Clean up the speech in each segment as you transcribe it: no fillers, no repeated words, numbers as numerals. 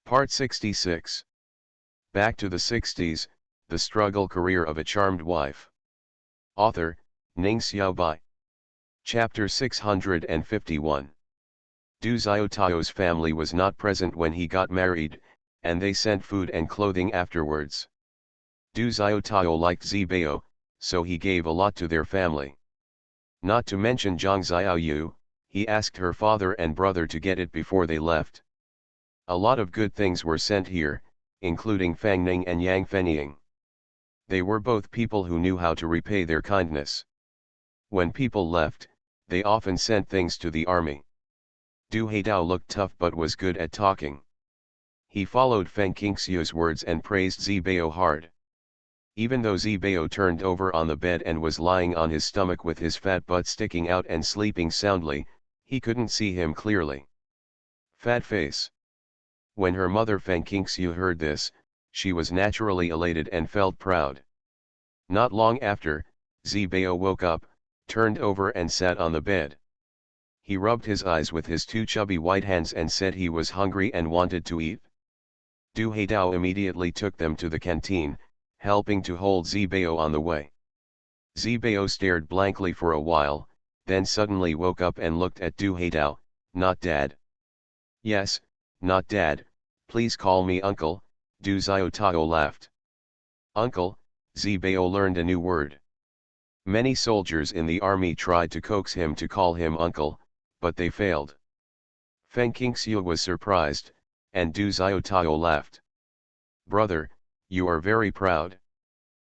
Part 66. Back to the 60s, The Struggle Career of a Charmed Wife. Author, Ning Xiaobai. Chapter 651. Du Xiaotao's family was not present when he got married, and they sent food and clothing afterwards. Du Xiaotao liked Zibao, so he gave a lot to their family. Not to mention Zhang Xiaoyu, he asked her father and brother to get it before they left. A lot of good things were sent here, including Fang Ning and Yang Fenying. They were both people who knew how to repay their kindness. When people left, they often sent things to the army. Du Haidao looked tough but was good at talking. He followed Feng Qingxiu's words and praised Zibao hard. Even though Zibao turned over on the bed and was lying on his stomach with his fat butt sticking out and sleeping soundly, he couldn't see him clearly. Fat face. When her mother Feng Qingxiu heard this, she was naturally elated and felt proud. Not long after, Zibao woke up, turned over and sat on the bed. He rubbed his eyes with his two chubby white hands and said he was hungry and wanted to eat. Du Haidao immediately took them to the canteen, helping to hold Zibao on the way. Zibao stared blankly for a while, then suddenly woke up and looked at Du Haidao. "Not dad." "Yes, not dad, please call me uncle," Du Xiaotao laughed. Uncle, Zibao learned a new word. Many soldiers in the army tried to coax him to call him uncle, but they failed. Feng Qingxiu was surprised, and Du Xiaotao laughed. "Brother, you are very proud.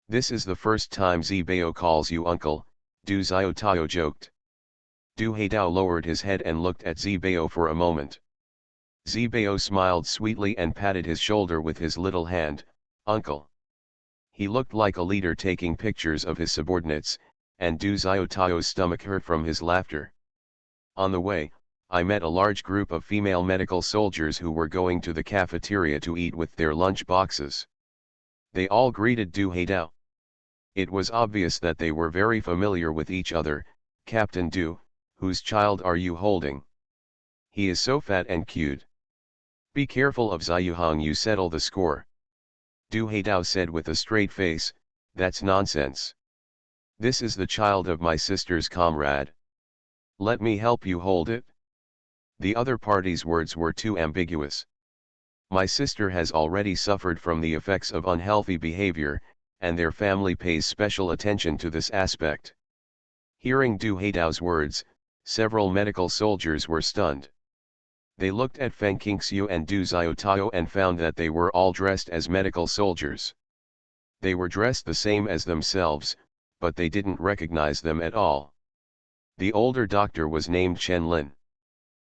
This is the first time Zibao calls you uncle," Du Xiaotao joked. Du Haidao lowered his head and looked at Zibao for a moment. Zibao smiled sweetly and patted his shoulder with his little hand. "Uncle." He looked like a leader taking pictures of his subordinates, and Du Xiaotao's stomach hurt from his laughter. On the way, I met a large group of female medical soldiers who were going to the cafeteria to eat with their lunch boxes. They all greeted Du Haidao. It was obvious that they were very familiar with each other. "Captain Du, whose child are you holding? He is so fat and cute." "Be careful of Ziyuhang, you settle the score." Du Haidao said with a straight face, "That's nonsense. This is the child of my sister's comrade. Let me help you hold it." The other party's words were too ambiguous. "My sister has already suffered from the effects of unhealthy behavior, and their family pays special attention to this aspect." Hearing Du Haidao's words, several medical soldiers were stunned. They looked at Feng Qingxiu and Du Xiaotao and found that they were all dressed as medical soldiers. They were dressed the same as themselves, but they didn't recognize them at all. The older doctor was named Chen Lin.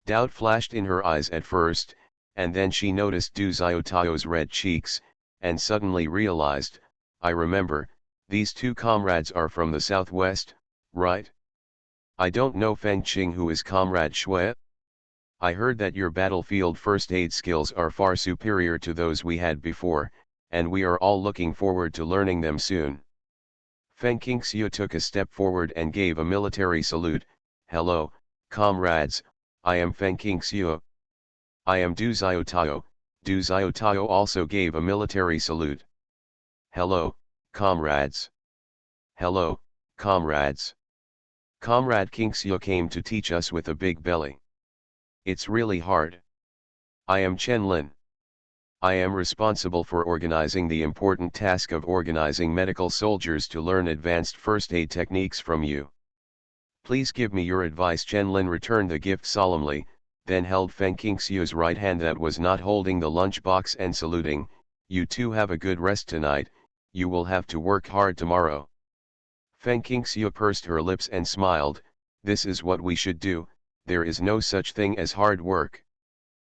Doubt flashed in her eyes at first, and then she noticed Du Xiaotao's red cheeks, and suddenly realized, "I remember, these two comrades are from the southwest, right? I don't know Feng Qing, who is Comrade Shui. I heard that your battlefield first aid skills are far superior to those we had before, and we are all looking forward to learning them soon." Feng Qingxiu took a step forward and gave a military salute. "Hello, comrades, I am Feng Qingxiu." "I am Du Xiaotao." Du Xiaotao also gave a military salute. "Hello, comrades." "Hello, comrades." Comrade Qingxiu came to teach us with a big belly. It's really hard. "I am Chen Lin. I am responsible for organizing the important task of organizing medical soldiers to learn advanced first aid techniques from you. Please give me your advice." Chen Lin returned the gift solemnly, then held Feng Qingxiu's right hand that was not holding the lunch box and saluting, "You two have a good rest tonight, you will have to work hard tomorrow." Feng Qingxiu pursed her lips and smiled. "This is what we should do, there is no such thing as hard work."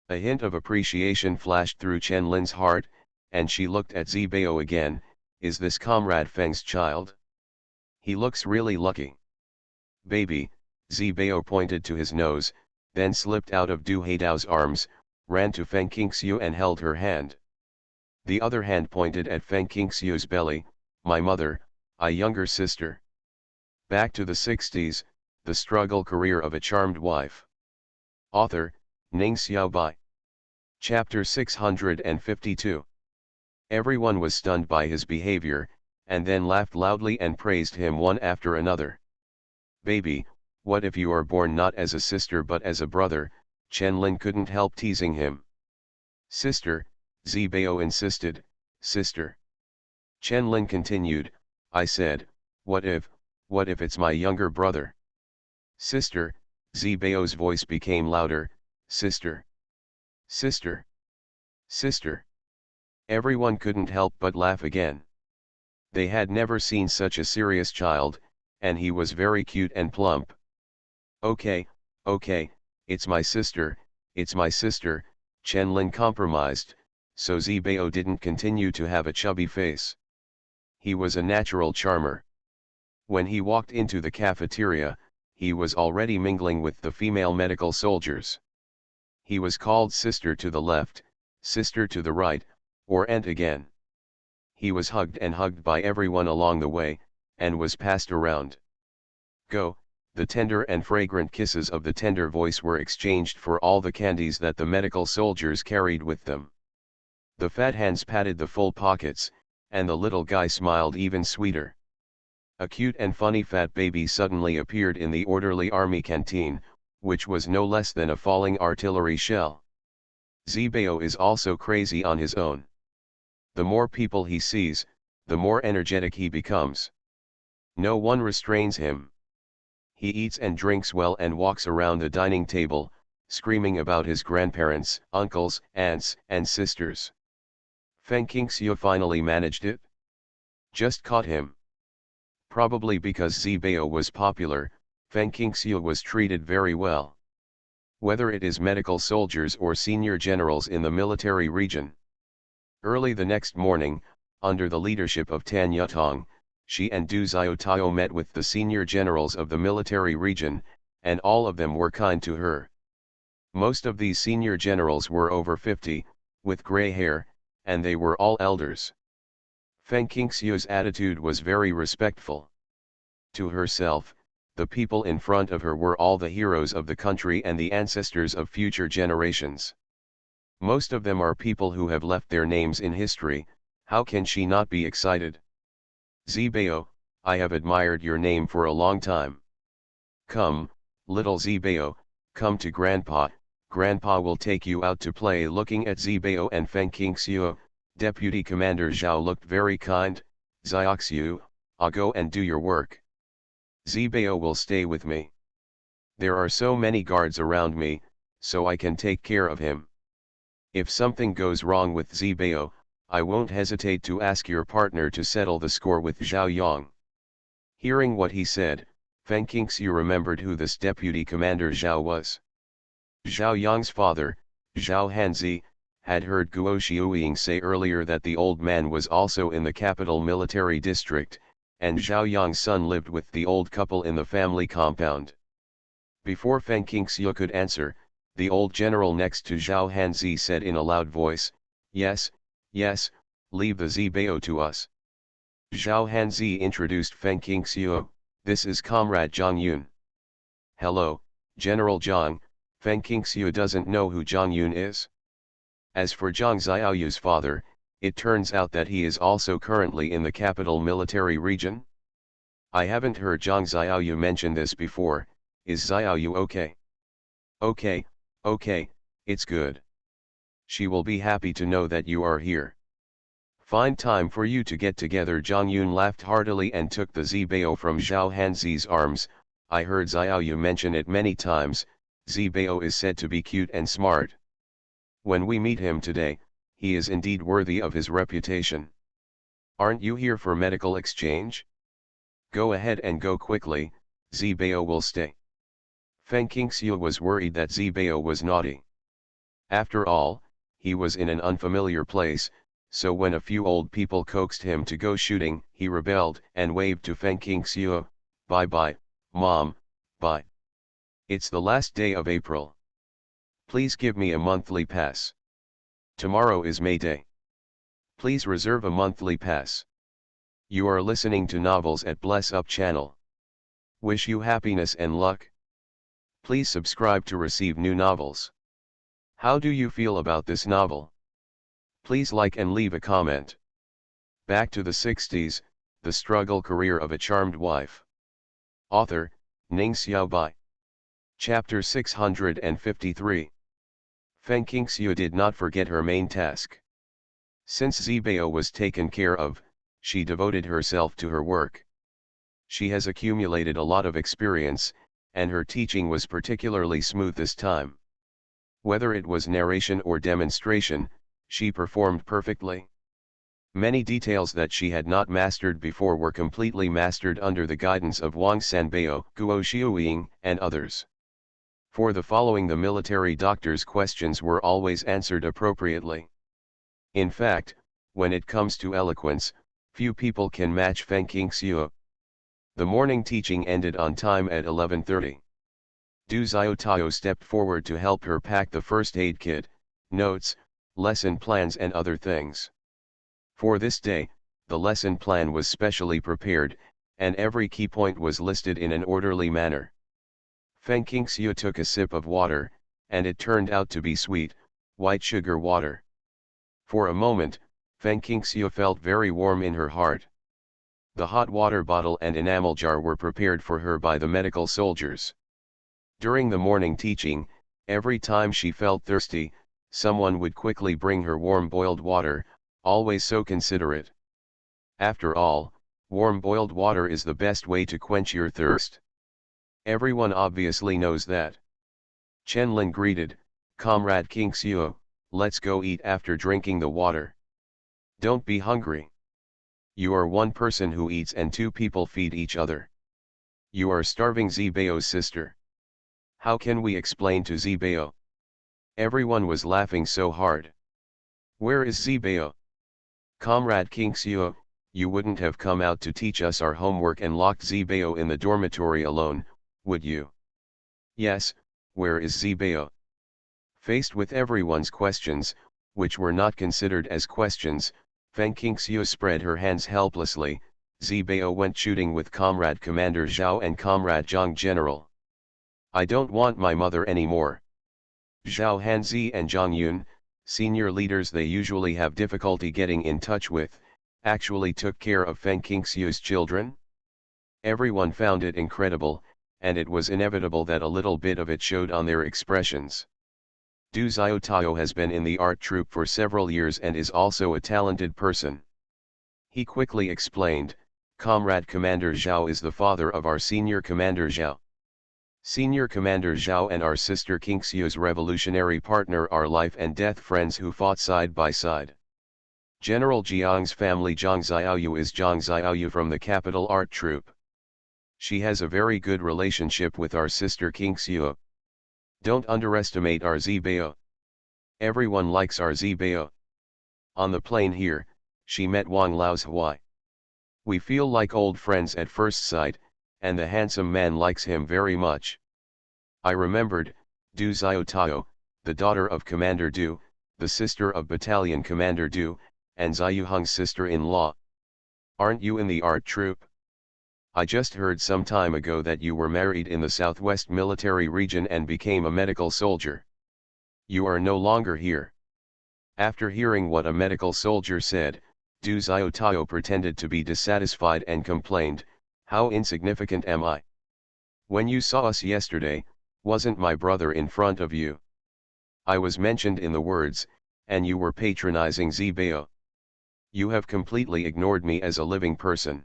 A hint of appreciation flashed through Chen Lin's heart, and she looked at Zibao again. "Is this Comrade Feng's child? He looks really lucky." "Baby," Zibao pointed to his nose, then slipped out of Du Haidao's arms, ran to Feng Qingxiu and held her hand. The other hand pointed at Feng Qingxiu's belly. "My mother, a younger sister." Back to the 60s, The Struggle Career of a Charmed Wife. Author, Ning Xiaobai. Chapter 652. Everyone was stunned by his behavior, and then laughed loudly and praised him one after another. "Baby, what if you are born not as a sister but as a brother?" Chen Lin couldn't help teasing him. "Sister," Zibao insisted, "sister." Chen Lin continued, "I said, what if it's my younger brother?" "Sister," Zibao's voice became louder, "sister. Sister. Sister." Everyone couldn't help but laugh again. They had never seen such a serious child, and he was very cute and plump. Okay, it's my sister, Chen Lin compromised, so Zibao didn't continue to have a chubby face. He was a natural charmer. When he walked into the cafeteria, he was already mingling with the female medical soldiers. He was called sister to the left, sister to the right, or aunt again. He was hugged and hugged by everyone along the way, and was passed around. Go, the tender and fragrant kisses of the tender voice were exchanged for all the candies that the medical soldiers carried with them. The fat hands patted the full pockets, and the little guy smiled even sweeter. A cute and funny fat baby suddenly appeared in the orderly army canteen, which was no less than a falling artillery shell. Zibao is also crazy on his own. The more people he sees, the more energetic he becomes. No one restrains him. He eats and drinks well and walks around the dining table, screaming about his grandparents, uncles, aunts, and sisters. Feng Qingxiu finally managed it. Just caught him. Probably because Zibao was popular, Feng Qingxiu was treated very well. Whether it is medical soldiers or senior generals in the military region. Early the next morning, under the leadership of Tan Yutong, she and Du Xiaotao met with the senior generals of the military region, and all of them were kind to her. Most of these senior generals were over 50, with gray hair, and they were all elders. Feng Qingxiu's attitude was very respectful. To herself, the people in front of her were all the heroes of the country and the ancestors of future generations. Most of them are people who have left their names in history. How can she not be excited? Zibao, I have admired your name for a long time. Come, little Zibao, come to Grandpa. Grandpa will take you out to play. Looking at Zibao and Feng Qingxiu, Deputy Commander Zhao looked very kind. Xiaoxiu, I'll go and do your work. Zibao will stay with me. There are so many guards around me, so I can take care of him. If something goes wrong with Zibao, I won't hesitate to ask your partner to settle the score with Zhao Yang. Hearing what he said, Feng Qingxiu remembered who this deputy commander Zhao was. Zhao Yang's father, Zhao Hanzi, had heard Guo Xiuying say earlier that the old man was also in the capital military district, and Zhao Yang's son lived with the old couple in the family compound. Before Feng Qingxiu could answer, the old general next to Zhao Hanzi said in a loud voice, yes, leave the Zibao to us. Zhao Hanzi introduced Feng Qingxiu, this is Comrade Zhang Yun. Hello, General Zhang. Feng Qingxiu doesn't know who Zhang Yun is. As for Zhang Xiaoyu's father, it turns out that he is also currently in the capital military region. I haven't heard Zhang Xiaoyu mention this before. Is Xiaoyu okay? Okay, it's good. She will be happy to know that you are here. Fine time for you to get together. Zhang Yun laughed heartily and took the Zibao from Zhao Hanzi's arms. I heard Xiaoyu mention it many times. Zibao is said to be cute and smart. When we meet him today, he is indeed worthy of his reputation. Aren't you here for medical exchange? Go ahead and go quickly, Zibao will stay. Feng Qingxiu was worried that Zibao was naughty. After all, he was in an unfamiliar place, so when a few old people coaxed him to go shooting, he rebelled and waved to Feng Qingxiu, bye, Mom, bye. It's the last day of April. Please give me a monthly pass. Tomorrow is May Day. Please reserve a monthly pass. You are listening to novels at Bless Up channel. Wish you happiness and luck. Please subscribe to receive new novels. How do you feel about this novel? Please like and leave a comment. Back to the 60s, the struggle career of a charmed wife. Author, Ning Xiaobai. Chapter 653. Feng Qingxiu did not forget her main task. Since Zibao was taken care of, she devoted herself to her work. She has accumulated a lot of experience, and her teaching was particularly smooth this time. Whether it was narration or demonstration, she performed perfectly. Many details that she had not mastered before were completely mastered under the guidance of Wang Sanbao, Guo Xiuying, and others. For the following, the military doctor's questions were always answered appropriately. In fact, when it comes to eloquence, few people can match Feng Qingxiu. The morning teaching ended on time at 11:30. Du Xiaotao stepped forward to help her pack the first aid kit, notes, lesson plans and other things. For this day, the lesson plan was specially prepared, and every key point was listed in an orderly manner. Feng Qingxiu took a sip of water, and it turned out to be sweet, white sugar water. For a moment, Feng Qingxiu felt very warm in her heart. The hot water bottle and enamel jar were prepared for her by the medical soldiers. During the morning teaching, every time she felt thirsty, someone would quickly bring her warm boiled water, always so considerate. After all, warm boiled water is the best way to quench your thirst. Everyone obviously knows that. Chen Lin greeted, "Comrade Qingxiu, let's go eat after drinking the water. Don't be hungry. You are one person who eats and two people feed each other. You are starving Zibao's sister. How can we explain to Zibao?" Everyone was laughing so hard. "Where is Zibao? Comrade Qingxiu, you wouldn't have come out to teach us our homework and locked Zibao in the dormitory alone, would you?" "Yes, where is Zibao?" Faced with everyone's questions, which were not considered as questions, Feng Qingxiu spread her hands helplessly. "Zibao went shooting with Comrade Commander Zhao and Comrade Zhang General. I don't want my mother anymore." Zhao Hanzi and Zhang Yun, senior leaders they usually have difficulty getting in touch with, actually took care of Feng Qingxiu's children? Everyone found it incredible, and it was inevitable that a little bit of it showed on their expressions. Du Xiaotao has been in the art troupe for several years and is also a talented person. He quickly explained, "Comrade Commander Zhao is the father of our Senior Commander Zhao. Senior Commander Zhao and our sister Qingxiu's revolutionary partner are life and death friends who fought side by side. General Jiang's family Zhang Xiaoyu is Zhang Xiaoyu from the capital art troupe. She has a very good relationship with our sister Qingxiu. Don't underestimate our Zibao. Everyone likes our Zibao. On the plane here, she met Wang Lao's Huai. We feel like old friends at first sight, and the handsome man likes him very much." I remembered, Du Xiaotao, the daughter of Commander Du, the sister of Battalion Commander Du, and Ziyuheng's sister-in-law. "Aren't you in the art troupe? I just heard some time ago that you were married in the Southwest Military Region and became a medical soldier. You are no longer here." After hearing what a medical soldier said, Du Xiaotao pretended to be dissatisfied and complained, "How insignificant am I? When you saw us yesterday, wasn't my brother in front of you? I was mentioned in the words, and you were patronizing Zibao. You have completely ignored me as a living person.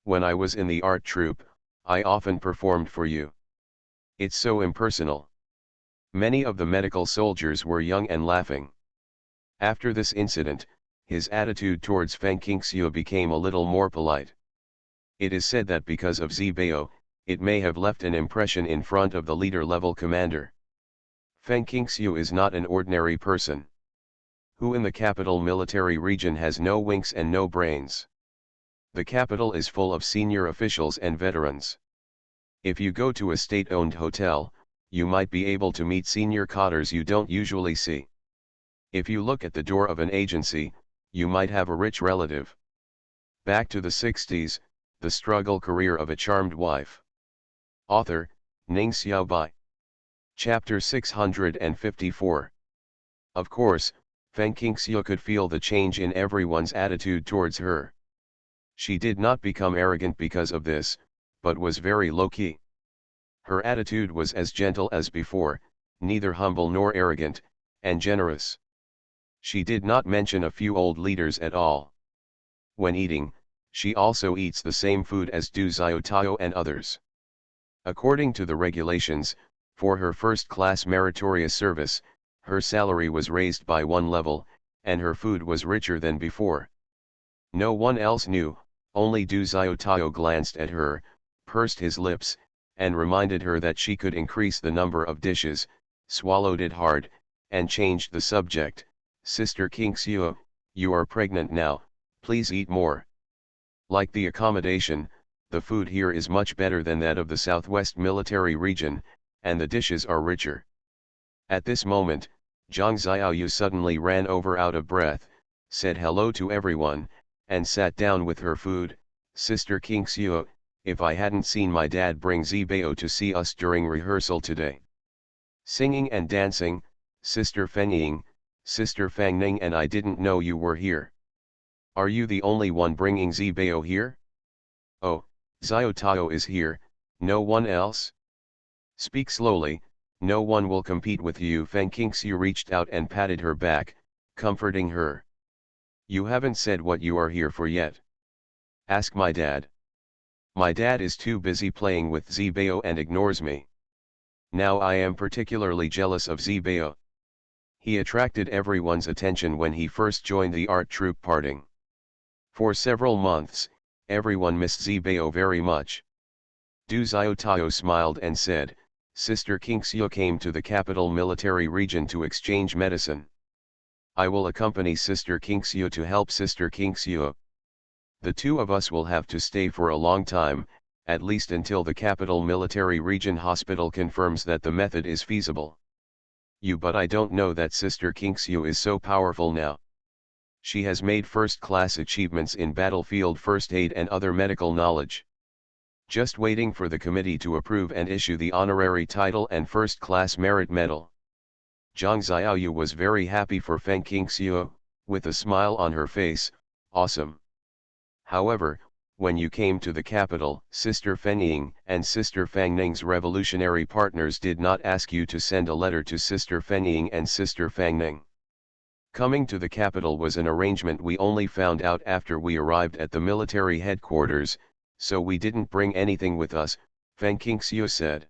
When I was in the art troupe, I often performed for you. It's so impersonal." Many of the medical soldiers were young and laughing. After this incident, his attitude towards Feng Qingxiu became a little more polite. It is said that because of Zibao, it may have left an impression in front of the leader-level commander. Feng Qingxiu is not an ordinary person. Who in the capital military region has no winks and no brains? The capital is full of senior officials and veterans. If you go to a state-owned hotel, you might be able to meet senior cadres you don't usually see. If you look at the door of an agency, you might have a rich relative. Back to the 60s, the struggle career of a charmed wife. Author, Ning Xiaobai. Chapter 654. Of course, Feng Qingxiu could feel the change in everyone's attitude towards her. She did not become arrogant because of this, but was very low-key. Her attitude was as gentle as before, neither humble nor arrogant, and generous. She did not mention a few old leaders at all. When eating, she also eats the same food as Du Xiaotao and others. According to the regulations, for her first-class meritorious service, her salary was raised by one level, and her food was richer than before. No one else knew, only Du Xiaotao glanced at her, pursed his lips, and reminded her that she could increase the number of dishes, swallowed it hard, and changed the subject. Sister Qingxiu, you are pregnant now, please eat more. Like the accommodation, the food here is much better than that of the Southwest Military Region, and the dishes are richer. At this moment, Zhang Xiaoyu suddenly ran over out of breath, said hello to everyone, and sat down with her food. Sister Qingxiu, if I hadn't seen my dad bring Zibao to see us during rehearsal today. Singing and dancing, Sister Fenying, Sister Fangning, and I didn't know you were here. Are you the only one bringing Zibao here? Oh, Xiaotao is here, no one else? Speak slowly, no one will compete with you. Feng Qingxiu reached out and patted her back, comforting her. You haven't said what you are here for yet. Ask my dad. My dad is too busy playing with Zibao and ignores me. Now I am particularly jealous of Zibao. He attracted everyone's attention when he first joined the art troupe parting. For several months, everyone missed Zibao very much. Du Xiaotao smiled and said, Sister Qingxiu came to the capital military region to exchange medicine. I will accompany Sister Qingxiu to help Sister Qingxiu. The two of us will have to stay for a long time, at least until the capital military region hospital confirms that the method is feasible. But I don't know that Sister Qingxiu is so powerful now. She has made first-class achievements in battlefield first aid and other medical knowledge. Just waiting for the committee to approve and issue the honorary title and first-class merit medal. Zhang Xiaoyu was very happy for Feng Qingxiu, with a smile on her face. Awesome. However, when you came to the capital, Sister Fenying and Sister Fangning's revolutionary partners did not ask you to send a letter to Sister Fenying and Sister Fangning. Coming to the capital was an arrangement we only found out after we arrived at the military headquarters, so we didn't bring anything with us, Feng Qingxiu said.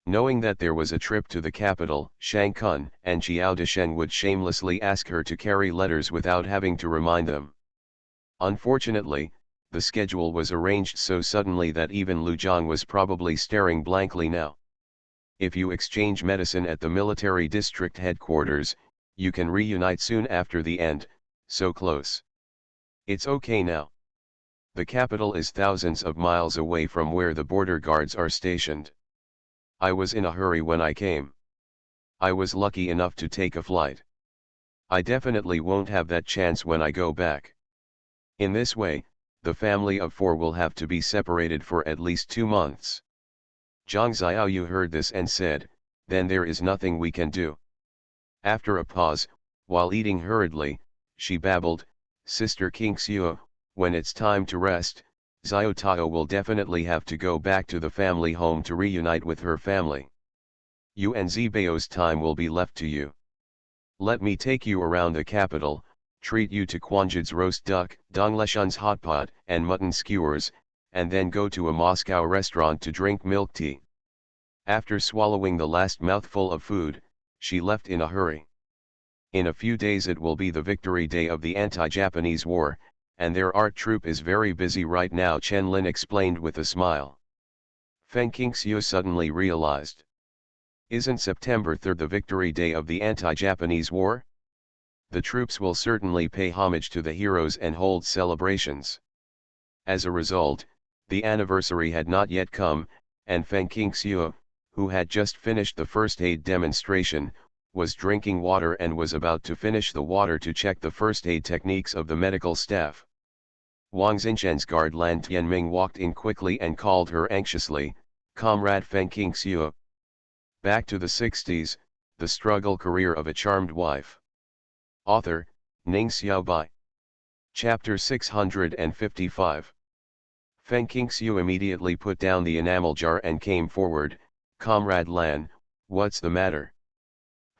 Knowing that there was a trip to the capital, Shang Kun and Xiao Desheng would shamelessly ask her to carry letters without having to remind them. Unfortunately, the schedule was arranged so suddenly that even Lu Zhang was probably staring blankly now. If you exchange medicine at the military district headquarters, you can reunite soon after the end, so close. It's okay now. The capital is thousands of miles away from where the border guards are stationed. I was in a hurry when I came. I was lucky enough to take a flight. I definitely won't have that chance when I go back. In this way, the family of four will have to be separated for at least 2 months. Zhang Xiaoyu heard this and said, then there is nothing we can do. After a pause, while eating hurriedly, she babbled, Sister Qingxiu, when it's time to rest, Xiaotao will definitely have to go back to the family home to reunite with her family. You and Zibao's time will be left to you. Let me take you around the capital, treat you to Quanjid's roast duck, Dongleshun's hot pot, and mutton skewers, and then go to a Moscow restaurant to drink milk tea. After swallowing the last mouthful of food, she left in a hurry. In a few days it will be the victory day of the anti-Japanese war, and their art troupe is very busy right now, Chen Lin explained with a smile. Feng Qingxiu suddenly realized. Isn't September 3rd the victory day of the anti-Japanese war? The troops will certainly pay homage to the heroes and hold celebrations. As a result, the anniversary had not yet come, and Feng Qingxiu, who had just finished the first aid demonstration, was drinking water and was about to finish the water to check the first aid techniques of the medical staff. Wang Xinshen's guard Lan Tianming walked in quickly and called her anxiously, Comrade Feng Qingxiu. Back to the 60s, The Struggle Career of a Charmed Wife. Author, Ning Xiaobai. Chapter 655. Feng Qingxiu immediately put down the enamel jar and came forward. "Comrade Lan, what's the matter?"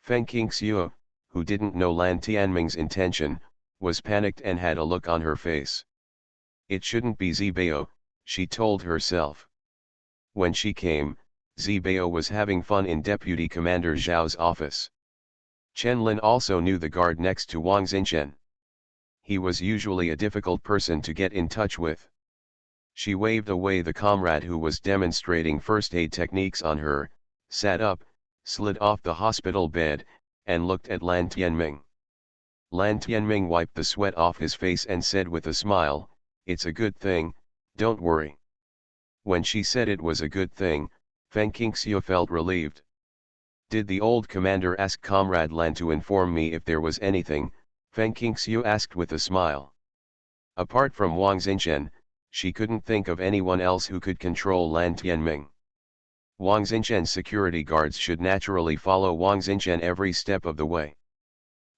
Feng Qingxiu, who didn't know Lan Tianming's intention, was panicked and had a look on her face. It shouldn't be Zibao, she told herself. When she came, Zibao was having fun in Deputy Commander Zhao's office. Chen Lin also knew the guard next to Wang Xinchen. He was usually a difficult person to get in touch with. She waved away the comrade who was demonstrating first aid techniques on her, sat up, slid off the hospital bed, and looked at Lan Tianming. Lan Tianming wiped the sweat off his face and said with a smile, "It's a good thing, don't worry." When she said it was a good thing, Feng Qingxiu felt relieved. "Did the old commander ask Comrade Lan to inform me if there was anything?" Feng Qingxiu asked with a smile. Apart from Wang Xinchen, she couldn't think of anyone else who could control Lan Tianming. Wang Xinchen's security guards should naturally follow Wang Xinchen every step of the way.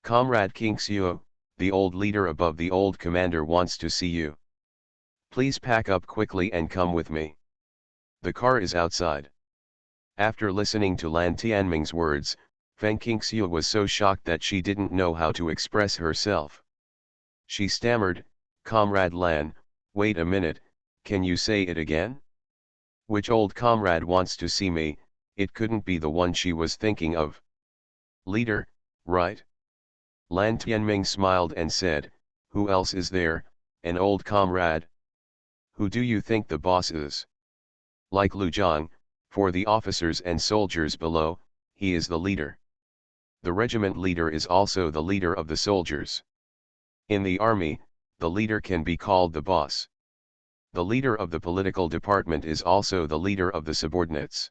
"Comrade Qingxiu, the old leader above the old commander wants to see you. Please pack up quickly and come with me. The car is outside." After listening to Lan Tianming's words, Feng Qingxiu was so shocked that she didn't know how to express herself. She stammered, "Comrade Lan, wait a minute, can you say it again? Which old comrade wants to see me?" It couldn't be the one she was thinking of. "Leader, right?" Lan Tianming smiled and said, "Who else is there, an old comrade? Who do you think the boss is?" "Like Lu Zhang, for the officers and soldiers below, he is the leader. The regiment leader is also the leader of the soldiers. In the army, the leader can be called the boss. The leader of the political department is also the leader of the subordinates.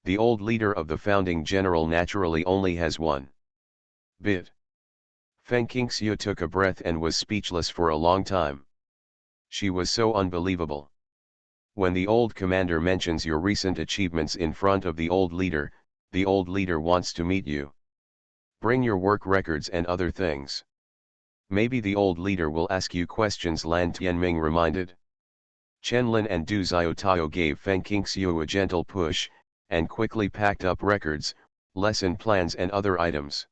The old leader of the founding general naturally only has one bit." Feng Qingxiu took a breath and was speechless for a long time. She was so unbelievable. When the old commander mentions your recent achievements in front of the old leader wants to meet you. Bring your work records and other things. Maybe the old leader will ask you questions, Lan Tianming reminded. Chen Lin and Du Xiaotao gave Feng Qingxiu a gentle push, and quickly packed up records, lesson plans and other items.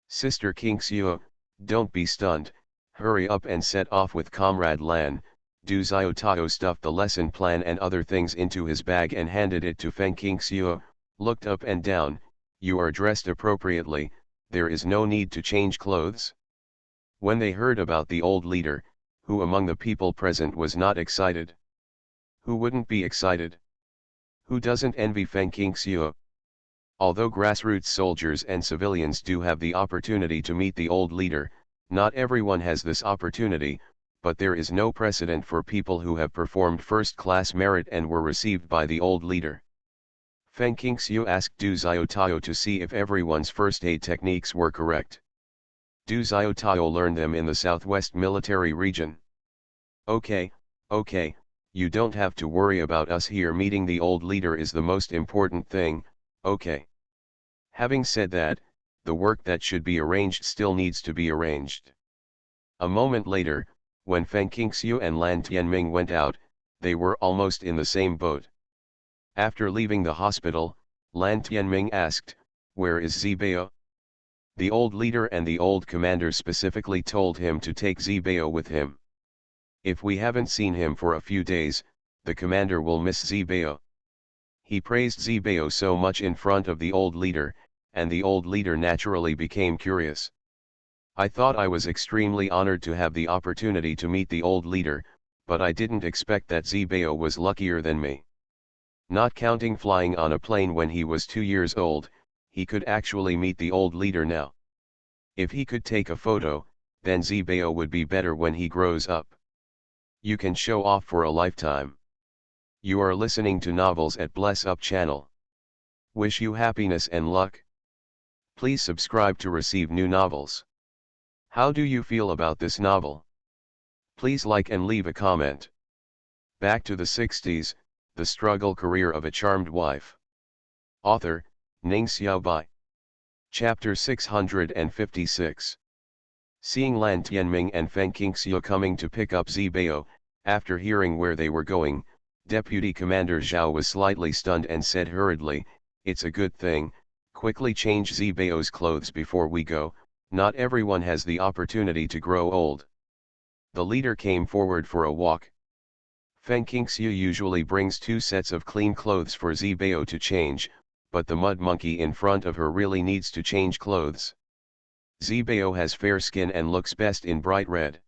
"Sister Qingxiu, don't be stunned, hurry up and set off with Comrade Lan." Du Xiaotao stuffed the lesson plan and other things into his bag and handed it to Feng Qingxiu, looked up and down, "You are dressed appropriately, there is no need to change clothes." When they heard about the old leader, who among the people present was not excited? Who wouldn't be excited? Who doesn't envy Feng Qingxiu? Although grassroots soldiers and civilians do have the opportunity to meet the old leader, not everyone has this opportunity, but there is no precedent for people who have performed first-class merit and were received by the old leader. Feng Qingxiu asked Du Xiaotao to see if everyone's first aid techniques were correct. Du Xiaotao learned them in the Southwest Military Region. Okay, you don't have to worry about us here. Meeting the old leader is the most important thing, okay. Having said that, the work that should be arranged still needs to be arranged." A moment later, when Feng Qingxiu and Lan Tianming went out, they were almost in the same boat. After leaving the hospital, Lan Tianming asked, "Where is Zibao?" The old leader and the old commander specifically told him to take Zibao with him. "If we haven't seen him for a few days, the commander will miss Zibao." He praised Zibao so much in front of the old leader, and the old leader naturally became curious. "I thought I was extremely honored to have the opportunity to meet the old leader, but I didn't expect that Zibao was luckier than me. Not counting flying on a plane when he was 2 years old, he could actually meet the old leader now. If he could take a photo, then Zibao would be better when he grows up. You can show off for a lifetime." You are listening to Novels at Bless Up channel. Wish you happiness and luck. Please subscribe to receive new novels. How do you feel about this novel? Please like and leave a comment. Back to the 60s, The Struggle Career of a Charmed Wife. Author, Ning Xiaobai. Chapter 656. Seeing Lan Tianming and Feng Qingxiu coming to pick up Zibao, after hearing where they were going, Deputy Commander Zhao was slightly stunned and said hurriedly, "It's a good thing, quickly change Zibao's clothes before we go, not everyone has the opportunity to grow old." The leader came forward for a walk. Feng Qingxiu usually brings 2 sets of clean clothes for Zibao to change, but the mud monkey in front of her really needs to change clothes. Zibao has fair skin and looks best in bright red.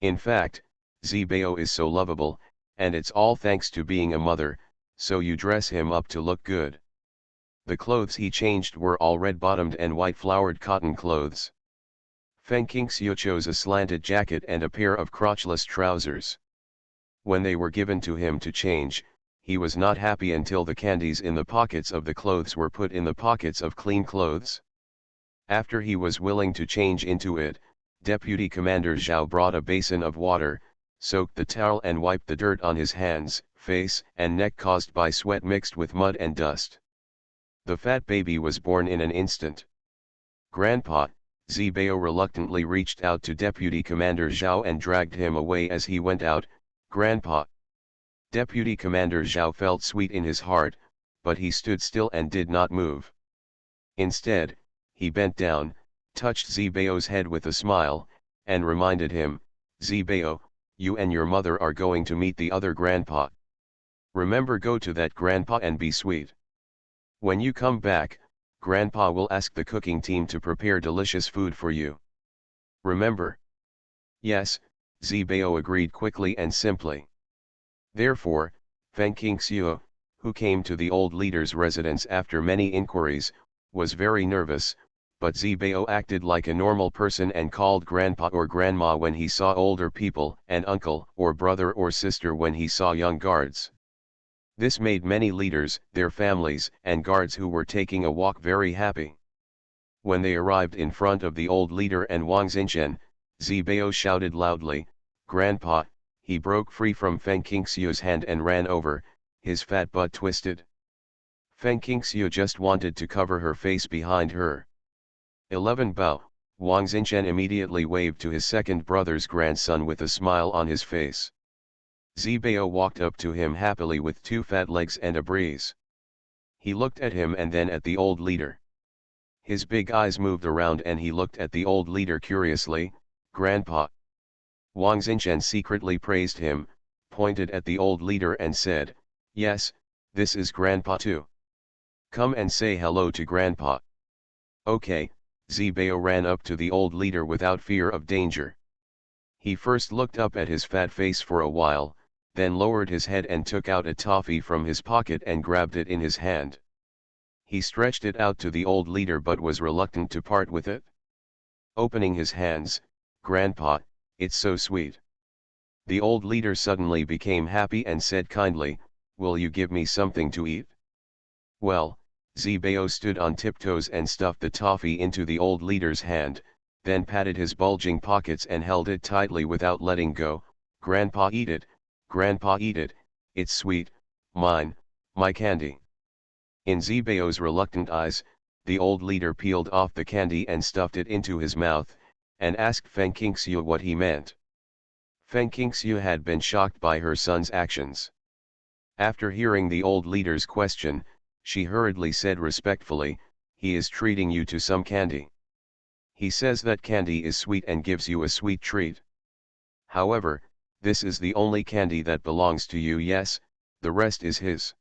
In fact, Zibao is so lovable, and it's all thanks to being a mother, so you dress him up to look good. The clothes he changed were all red-bottomed and white-flowered cotton clothes. Feng Qingxiu chose a slanted jacket and a pair of crotchless trousers. When they were given to him to change, he was not happy until the candies in the pockets of the clothes were put in the pockets of clean clothes. After he was willing to change into it, Deputy Commander Zhao brought a basin of water, soaked the towel and wiped the dirt on his hands, face, and neck caused by sweat mixed with mud and dust. The fat baby was born in an instant. "Grandpa," Zibao reluctantly reached out to Deputy Commander Zhao and dragged him away as he went out. "Grandpa." Deputy Commander Zhao felt sweet in his heart, but he stood still and did not move. Instead, he bent down, touched Zibao's head with a smile, and reminded him, "Zibao, you and your mother are going to meet the other grandpa. Remember, go to that grandpa and be sweet. When you come back, grandpa will ask the cooking team to prepare delicious food for you. Remember?" "Yes," Zibao agreed quickly and simply. Therefore, Feng Qingxiu, who came to the old leader's residence after many inquiries, was very nervous, but Zibao acted like a normal person and called grandpa or grandma when he saw older people, and uncle or brother or sister when he saw young guards. This made many leaders, their families, and guards who were taking a walk very happy. When they arrived in front of the old leader and Wang Xinchen, Zibao shouted loudly, "Grandpa!" He broke free from Feng Qingxiu's hand and ran over, his fat butt twisted. Feng Qingxiu just wanted to cover her face behind her. 11 Bao, Wang Xinchen immediately waved to his second brother's grandson with a smile on his face. Zibao walked up to him happily with 2 fat legs and a breeze. He looked at him and then at the old leader. His big eyes moved around and he looked at the old leader curiously. "Grandpa." Wang Xinchen secretly praised him, pointed at the old leader and said, "Yes, this is grandpa too. Come and say hello to grandpa." "Okay." Zibao ran up to the old leader without fear of danger. He first looked up at his fat face for a while, then lowered his head and took out a toffee from his pocket and grabbed it in his hand. He stretched it out to the old leader but was reluctant to part with it. Opening his hands, "Grandpa, it's so sweet." The old leader suddenly became happy and said kindly, "Will you give me something to eat?" "Well," Zibao stood on tiptoes and stuffed the toffee into the old leader's hand, then patted his bulging pockets and held it tightly without letting go. "Grandpa, eat it, grandpa, eat it, it's sweet, mine, my candy." In Zibao's reluctant eyes, the old leader peeled off the candy and stuffed it into his mouth, and asked Feng Qingxiu what he meant. Feng Qingxiu had been shocked by her son's actions. After hearing the old leader's question, she hurriedly said respectfully, "He is treating you to some candy. He says that candy is sweet and gives you a sweet treat. However, this is the only candy that belongs to you. Yes, the rest is his."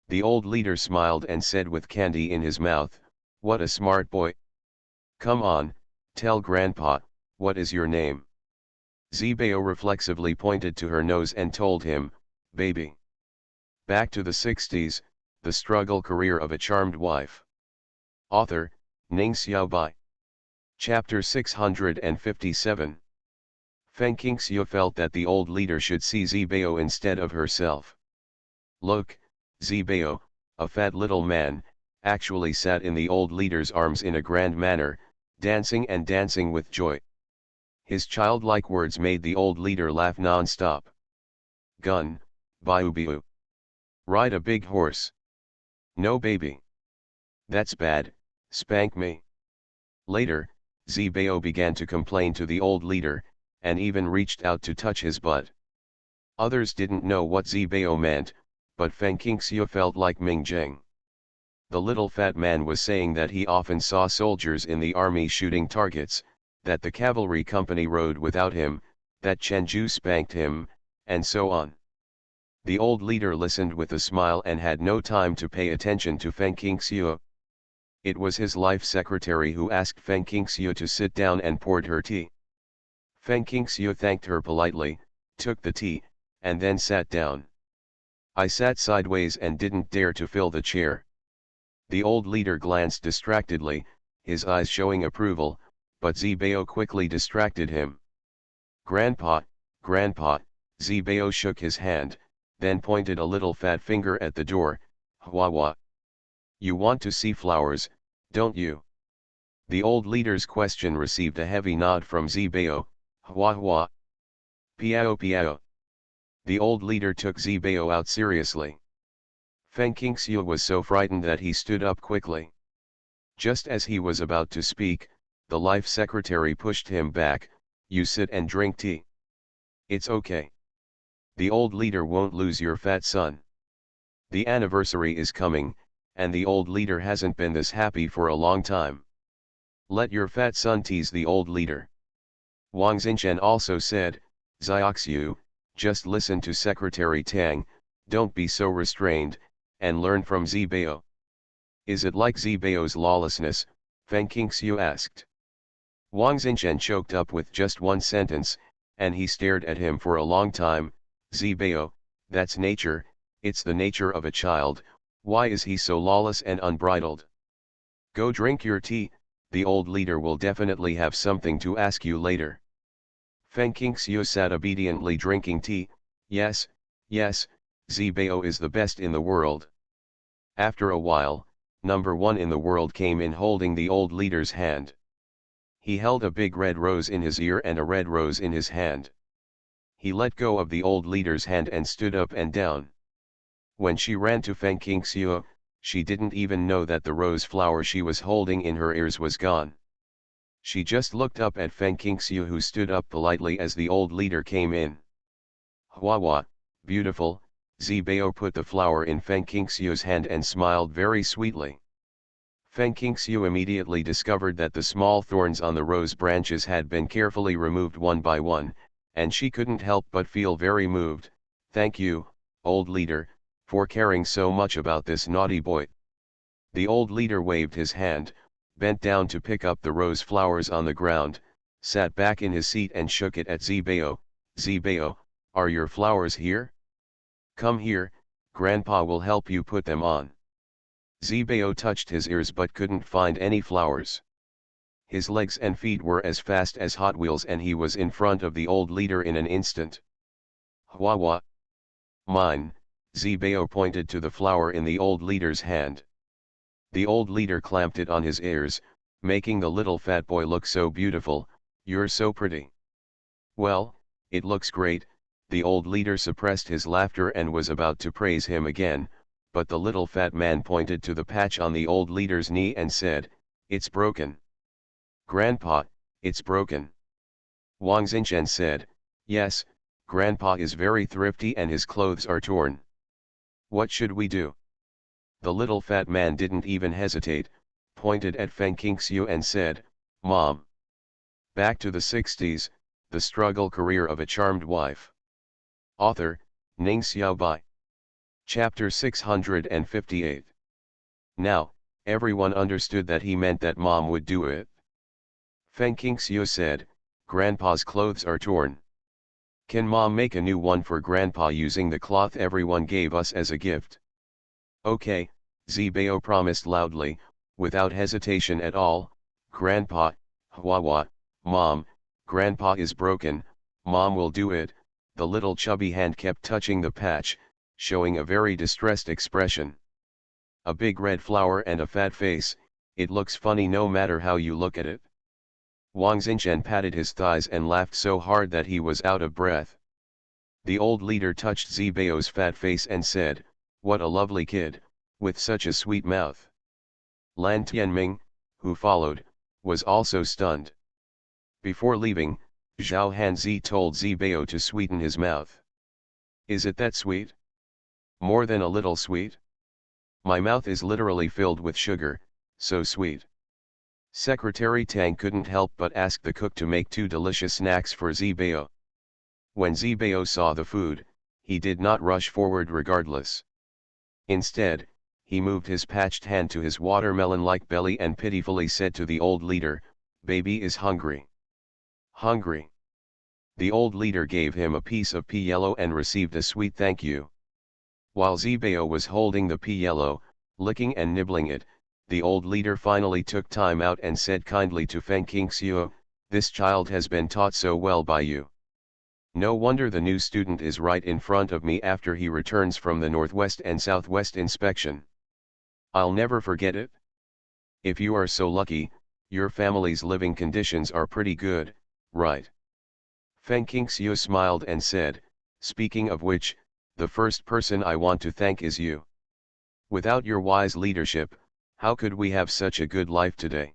The old leader smiled and said with candy in his mouth, "What a smart boy. Come on, tell grandpa, what is your name?" Zibao reflexively pointed to her nose and told him, "Baby." Back to the 60s, the struggle career of a charmed wife. Author, Ning Xiaobai. Chapter 657. Feng Qingxiu felt that the old leader should see Zibao instead of herself. Look, Zibao, a fat little man, actually sat in the old leader's arms in a grand manner, dancing and dancing with joy. His childlike words made the old leader laugh non-stop. "Gun, biu. Ride a big horse. No baby. That's bad," Spank me. Later, Zbao began to complain to the old leader, and even reached out to touch his butt. Others didn't know what Zbao meant, but Feng Qingxiu felt like Ming Jing. The little fat man was saying that he often saw soldiers in the army shooting targets, that the cavalry company rode without him, that Chenju spanked him, and so on. The old leader listened with a smile and had no time to pay attention to Feng Qingxiu. It was his life secretary who asked Feng Qingxiu to sit down and poured her tea. Feng Qingxiu thanked her politely, took the tea, and then sat down. I sat sideways and didn't dare to fill the chair. The old leader glanced distractedly, his eyes showing approval, but Zbao quickly distracted him. Grandpa, Grandpa, Zbao shook his hand, then pointed a little fat finger at the door. Hua. You want to see flowers, don't you? The old leader's question received a heavy nod from Zbao. Hua. Piao. The old leader took Zbao out seriously. Feng Qingxiu was so frightened that he stood up quickly. Just as he was about to speak, the life secretary pushed him back. You sit and drink tea. It's okay. The old leader won't lose your fat son. The anniversary is coming, and the old leader hasn't been this happy for a long time. Let your fat son tease the old leader. Wang Xinchen also said, Xiaoxiu, just listen to Secretary Tang, don't be so restrained, and learn from Zbao. Is it like Zbao's lawlessness? Feng Qingxiu asked. Wang Xinchen choked up with just one sentence, and he stared at him for a long time. Zbao, that's nature, it's the nature of a child, why is he so lawless and unbridled? Go drink your tea, the old leader will definitely have something to ask you later. Feng Qingxiu sat obediently drinking tea. Yes, Zbao is the best in the world. After a while, number one in the world came in holding the old leader's hand. He held a big red rose in his ear and a red rose in his hand. He let go of the old leader's hand and stood up and down. When she ran to Feng Qingxiu, she didn't even know that the rose flower she was holding in her ears was gone. She just looked up at Feng Qingxiu, who stood up politely as the old leader came in. Hua, beautiful, Zbao put the flower in Feng Qingxiu's hand and smiled very sweetly. Feng Qingxiu immediately discovered that the small thorns on the rose branches had been carefully removed one by one, and she couldn't help but feel very moved. Thank you, old leader, for caring so much about this naughty boy. The old leader waved his hand, bent down to pick up the rose flowers on the ground, sat back in his seat and shook it at Zbao. Zbao, are your flowers here? Come here, Grandpa will help you put them on. Zbao touched his ears but couldn't find any flowers. His legs and feet were as fast as Hot Wheels and he was in front of the old leader in an instant. Hua. Mine, Zbao pointed to the flower in the old leader's hand. The old leader clamped it on his ears, making the little fat boy look so beautiful. You're so pretty. Well, it looks great. The old leader suppressed his laughter and was about to praise him again, but the little fat man pointed to the patch on the old leader's knee and said, It's broken. Grandpa, it's broken. Wang Xinchen said, Yes, Grandpa is very thrifty and his clothes are torn. What should we do? The little fat man didn't even hesitate, pointed at Feng Qingxiu and said, Mom. Back to the 60s, The Struggle Career of a Charmed Wife. Author, Ning Xiaobai. Chapter 658. Now, everyone understood that he meant that Mom would do it. Feng Qingxiu said, Grandpa's clothes are torn. Can Mom make a new one for Grandpa using the cloth everyone gave us as a gift? Okay, Zbao promised loudly, without hesitation at all. Grandpa, Hua, Mom, Grandpa is broken, Mom will do it. The little chubby hand kept touching the patch, showing a very distressed expression. A big red flower and a fat face, it looks funny no matter how you look at it. Wang Xinchen patted his thighs and laughed so hard that he was out of breath. The old leader touched Zbao's fat face and said, What a lovely kid, with such a sweet mouth. Lan Tianming, who followed, was also stunned. Before leaving, Zhao Hanzi told Zibao to sweeten his mouth. Is it that sweet? More than a little sweet? My mouth is literally filled with sugar, so sweet. Secretary Tang couldn't help but ask the cook to make 2 delicious snacks for Zibao. When Zibao saw the food, he did not rush forward regardless. Instead, he moved his patched hand to his watermelon-like belly and pitifully said to the old leader, "Baby is hungry." Hungry. The old leader gave him a piece of pea yellow and received a sweet thank you. While Zibao was holding the pea yellow, licking and nibbling it, the old leader finally took time out and said kindly to Feng Qingxiu, "This child has been taught so well by you. No wonder the new student is right in front of me after he returns from the Northwest and Southwest inspection. I'll never forget it. If you are so lucky, your family's living conditions are pretty good, right?" Feng Qingxiu smiled and said, "Speaking of which, the first person I want to thank is you. Without your wise leadership, how could we have such a good life today?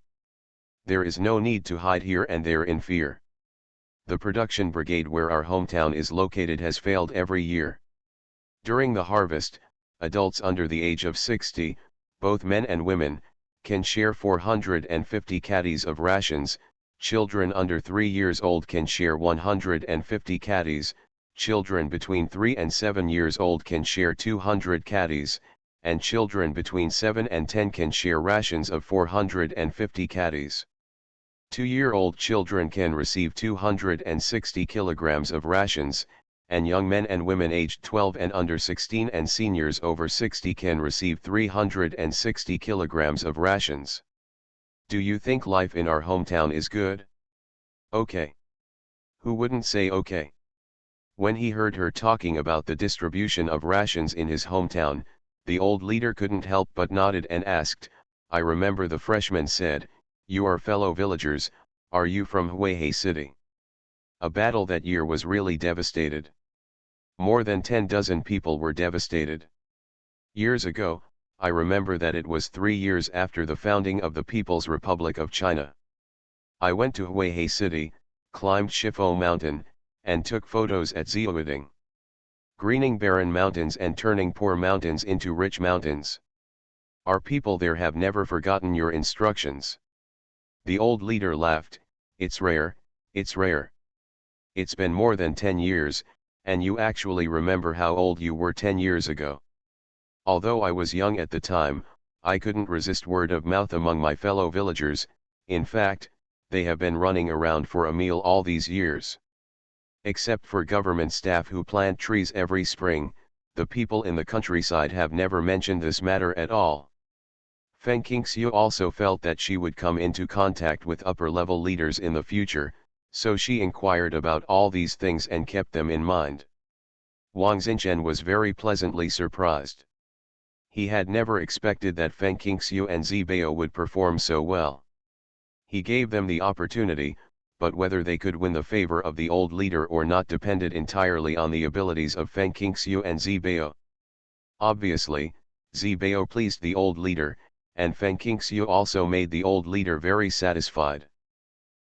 There is no need to hide here and there in fear. The production brigade where our hometown is located has failed every year. During the harvest, adults under the age of 60, both men and women, can share 450 caddies of rations, children under 3 years old can share 150 caddies, children between 3 and 7 years old can share 200 caddies, and children between 7 and 10 can share rations of 450 caddies. 2-year-old children can receive 260 kilograms of rations, and young men and women aged 12 and under 16 and seniors over 60 can receive 360 kilograms of rations. Do you think life in our hometown is good? Okay. Who wouldn't say okay? When he heard her talking about the distribution of rations in his hometown, the old leader couldn't help but nodded and asked, "I remember the freshman said, you are fellow villagers, are you from Huihei City? A battle that year was really devastated. More than 10 dozen people were devastated. Years ago, I remember that it was 3 years after the founding of the People's Republic of China. I went to Huihei City, climbed Shifo Mountain, and took photos at Ziyuading. Greening barren mountains and turning poor mountains into rich mountains. Our people there have never forgotten your instructions." The old leader laughed, It's rare. It's been more than 10 years, and you actually remember how old you were 10 years ago. Although I was young at the time, I couldn't resist word of mouth among my fellow villagers. In fact, they have been running around for a meal all these years. Except for government staff who plant trees every spring, the people in the countryside have never mentioned this matter at all. Feng Qingxiu also felt that she would come into contact with upper-level leaders in the future, so she inquired about all these things and kept them in mind. Wang Xinchen was very pleasantly surprised. He had never expected that Feng Qingxiu and Zibao would perform so well. He gave them the opportunity, but whether they could win the favor of the old leader or not depended entirely on the abilities of Feng Qingxiu and Zibao. Obviously, Zibao pleased the old leader, and Feng Qingxiu also made the old leader very satisfied.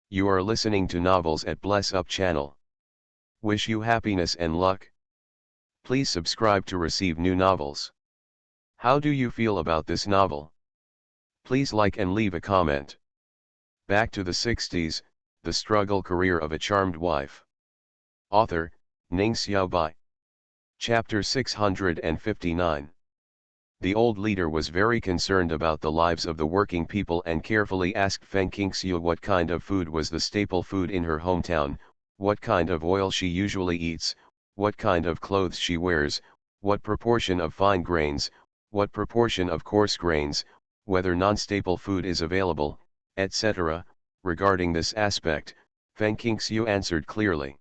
You are listening to Novels at Bless Up channel. Wish you happiness and luck. Please subscribe to receive new novels. How do you feel about this novel? Please like and leave a comment. Back to the 60s, The Struggle Career of a Charmed Wife. Author, Ning Xiaobai. Chapter 659. The old leader was very concerned about the lives of the working people and carefully asked Feng Qingxiu what kind of food was the staple food in her hometown, what kind of oil she usually eats, what kind of clothes she wears, what proportion of fine grains, what proportion of coarse grains, whether non-staple food is available, etc. Regarding this aspect, Feng Qingxiu answered clearly.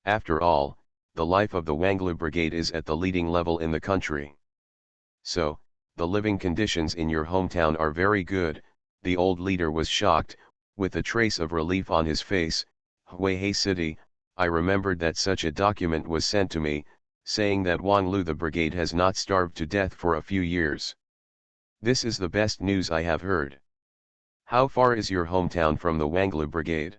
After all, the life of the Wanglu Brigade is at the leading level in the country. So, the living conditions in your hometown are very good. The old leader was shocked, with a trace of relief on his face. Huihei City, I remembered that such a document was sent to me, saying that Wanglu the brigade has not starved to death for a few years. This is the best news I have heard. How far is your hometown from the Wangla Brigade?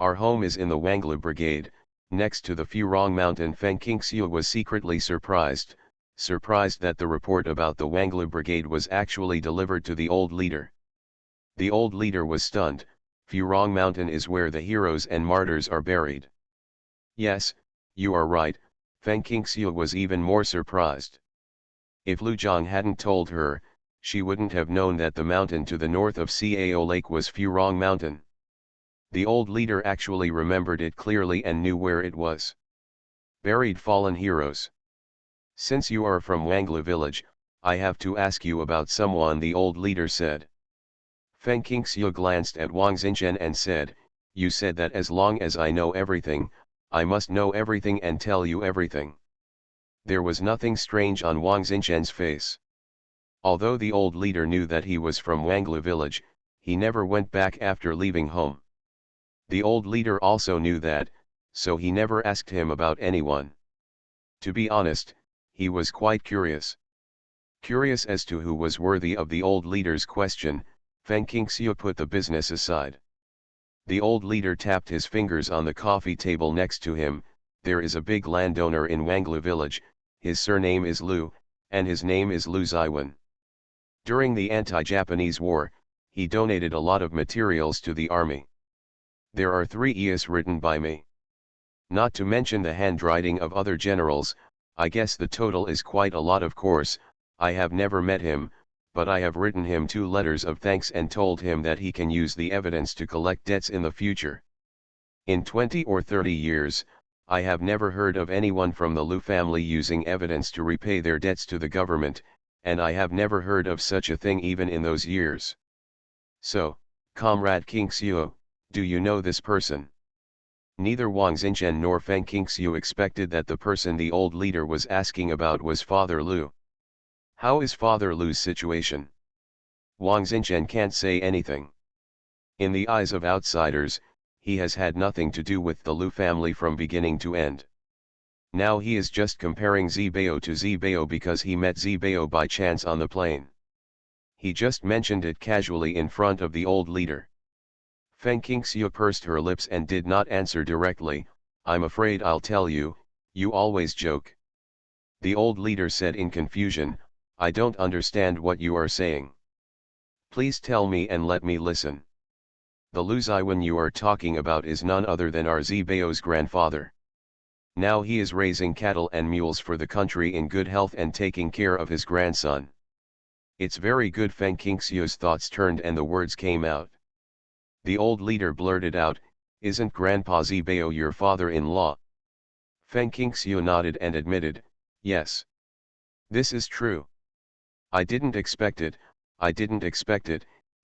Our home is in the Wangla Brigade, next to the Furong Mountain. Feng Qingxiu was secretly surprised that the report about the Wangla Brigade was actually delivered to the old leader. The old leader was stunned. Furong Mountain is where the heroes and martyrs are buried. Yes, you are right. Feng Qingxiu was even more surprised. If Lu Zhang hadn't told her, she wouldn't have known that the mountain to the north of Cao Lake was Furong Mountain. The old leader actually remembered it clearly and knew where it was. Buried fallen heroes. Since you are from Wangla village, I have to ask you about someone, the old leader said. Feng Qingxiu glanced at Wang Xinchen and said, you said that as long as I know everything, I must know everything and tell you everything. There was nothing strange on Wang Xinchen's face. Although the old leader knew that he was from Wangla village, he never went back after leaving home. The old leader also knew that, so he never asked him about anyone. To be honest, he was quite curious. Curious as to who was worthy of the old leader's question, Feng Qingxiu put the business aside. The old leader tapped his fingers on the coffee table next to him. There is a big landowner in Wangla village, his surname is Lu, and his name is Lu Ziwen. During the anti-Japanese war, he donated a lot of materials to the army. There are 3 ES written by me. Not to mention the handwriting of other generals. I guess the total is quite a lot. Of course, I have never met him, but I have written him 2 letters of thanks and told him that he can use the evidence to collect debts in the future. In 20 or 30 years, I have never heard of anyone from the Lu family using evidence to repay their debts to the government, and I have never heard of such a thing even in those years. So, Comrade Qingxiu, do you know this person? Neither Wang Xinchen nor Feng Qingxiu expected that the person the old leader was asking about was Father Lu. How is Father Lu's situation? Wang Xinchen can't say anything. In the eyes of outsiders, he has had nothing to do with the Lu family from beginning to end. Now he is just comparing Zibao to Zibao because he met Zibao by chance on the plane. He just mentioned it casually in front of the old leader. Feng Qingxiu pursed her lips and did not answer directly. I'm afraid I'll tell you, you always joke. The old leader said in confusion, I don't understand what you are saying. Please tell me and let me listen. The Lu Ziwen you are talking about is none other than our Zibao's grandfather. Now he is raising cattle and mules for the country in good health and taking care of his grandson. It's very good. Feng Qingxiu's thoughts turned and the words came out. The old leader blurted out, isn't Grandpa Zibao your father-in-law? Feng Qingxiu nodded and admitted, yes. This is true. I didn't expect it,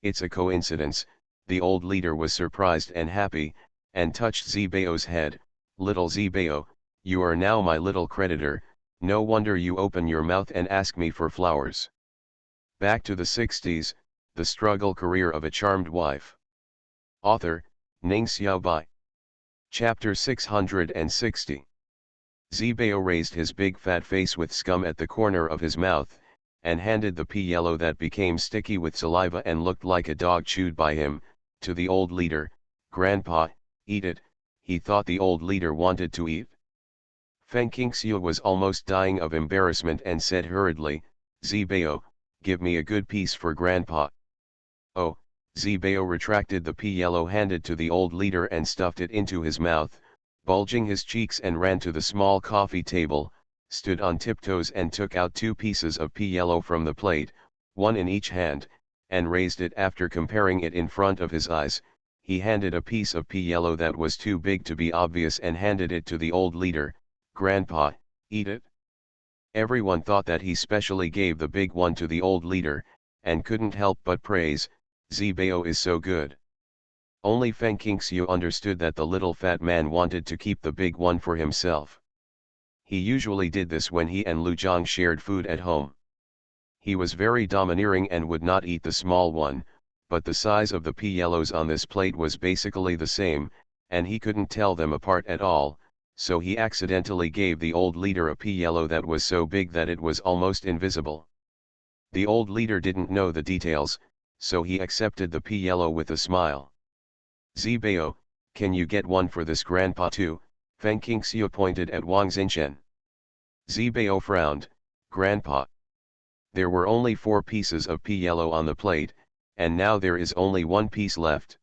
it's a coincidence. The old leader was surprised and happy, and touched Zibao's head. Little Zibao, you are now my little creditor, no wonder you open your mouth and ask me for flowers. Back to the 60s, the struggle career of a charmed wife. Author, Ning Xiaobai. Chapter 660. Zibao raised his big fat face with scum at the corner of his mouth, and handed the pea yellow that became sticky with saliva and looked like a dog chewed by him, to the old leader. Grandpa, eat it. He thought the old leader wanted to eat. Feng Qingxiu was almost dying of embarrassment and said hurriedly, Zibao, give me a good piece for Grandpa. Oh, Zibao retracted the pea yellow handed to the old leader and stuffed it into his mouth, bulging his cheeks, and ran to the small coffee table, stood on tiptoes and took out 2 pieces of pea yellow from the plate, 1 in each hand, and raised it. After comparing it in front of his eyes, he handed a piece of pea yellow that was too big to be obvious and handed it to the old leader. Grandpa, eat it. Everyone thought that he specially gave the big one to the old leader, and couldn't help but praise, Zibao is so good. Only Feng Qingxiu understood that the little fat man wanted to keep the big one for himself. He usually did this when he and Lu Zhang shared food at home. He was very domineering and would not eat the small one, but the size of the pea yellows on this plate was basically the same, and he couldn't tell them apart at all, so he accidentally gave the old leader a pea yellow that was so big that it was almost invisible. The old leader didn't know the details, so he accepted the P yellow with a smile. Zibao, can you get one for this grandpa too? Feng Qingxiu pointed at Wang Xinchen. Zibao frowned, Grandpa. There were only 4 pieces of P yellow on the plate, and now there is only 1 piece left.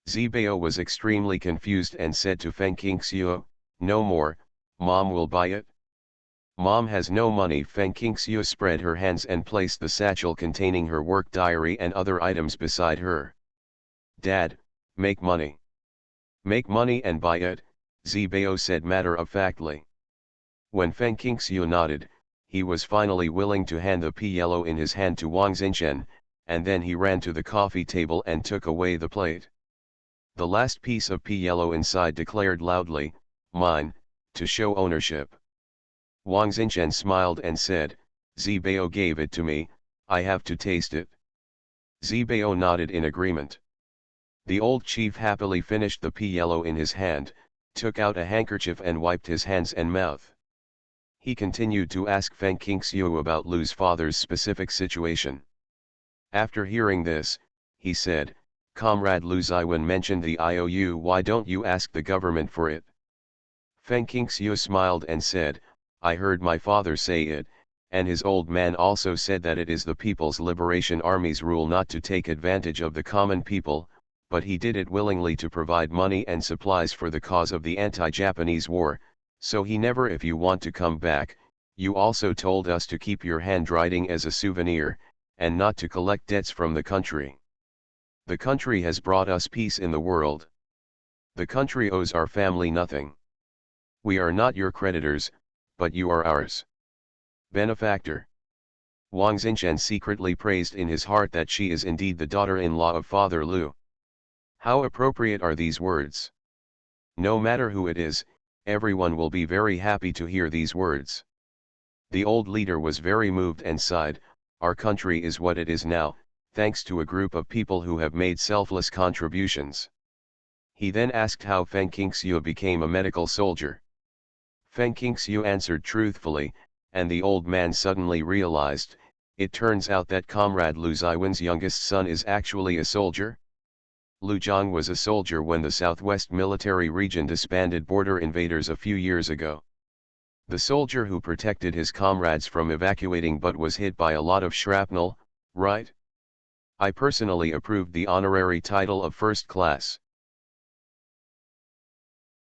Zibao was extremely confused and said to Feng Qingxiu, no more, Mom will buy it. Mom has no money. Feng Qingxiu spread her hands and placed the satchel containing her work diary and other items beside her. Dad, make money. Make money and buy it, Zibao said matter-of-factly. When Feng Qingxiu nodded, he was finally willing to hand the P yellow in his hand to Wang Xinchen, and then he ran to the coffee table and took away the plate. The last piece of P yellow inside declared loudly, mine, to show ownership. Wang Xinchen smiled and said, Zibao gave it to me, I have to taste it. Zibao nodded in agreement. The old chief happily finished the P yellow in his hand, took out a handkerchief and wiped his hands and mouth. He continued to ask Feng Qingxiu about Lu's father's specific situation. After hearing this, he said, Comrade Lu Ziwen mentioned the IOU, why don't you ask the government for it? Feng Qingxiu smiled and said, I heard my father say it, and his old man also said that it is the People's Liberation Army's rule not to take advantage of the common people, but he did it willingly to provide money and supplies for the cause of the anti-Japanese war, so he never. If you want to come back, you also told us to keep your handwriting as a souvenir, and not to collect debts from the country. The country has brought us peace in the world. The country owes our family nothing. We are not your creditors, but you are ours. Benefactor. Wang Xinchen secretly praised in his heart that she is indeed the daughter-in-law of Father Lu. How appropriate are these words? No matter who it is, everyone will be very happy to hear these words. The old leader was very moved and sighed, our country is what it is now, thanks to a group of people who have made selfless contributions. He then asked how Feng Qingxiu became a medical soldier. Feng Qingxiu answered truthfully, and the old man suddenly realized, it turns out that Comrade Lu Ziwen's youngest son is actually a soldier. Lu Zhang was a soldier when the Southwest Military Region disbanded border invaders a few years ago. The soldier who protected his comrades from evacuating but was hit by a lot of shrapnel, right? I personally approved the honorary title of first class.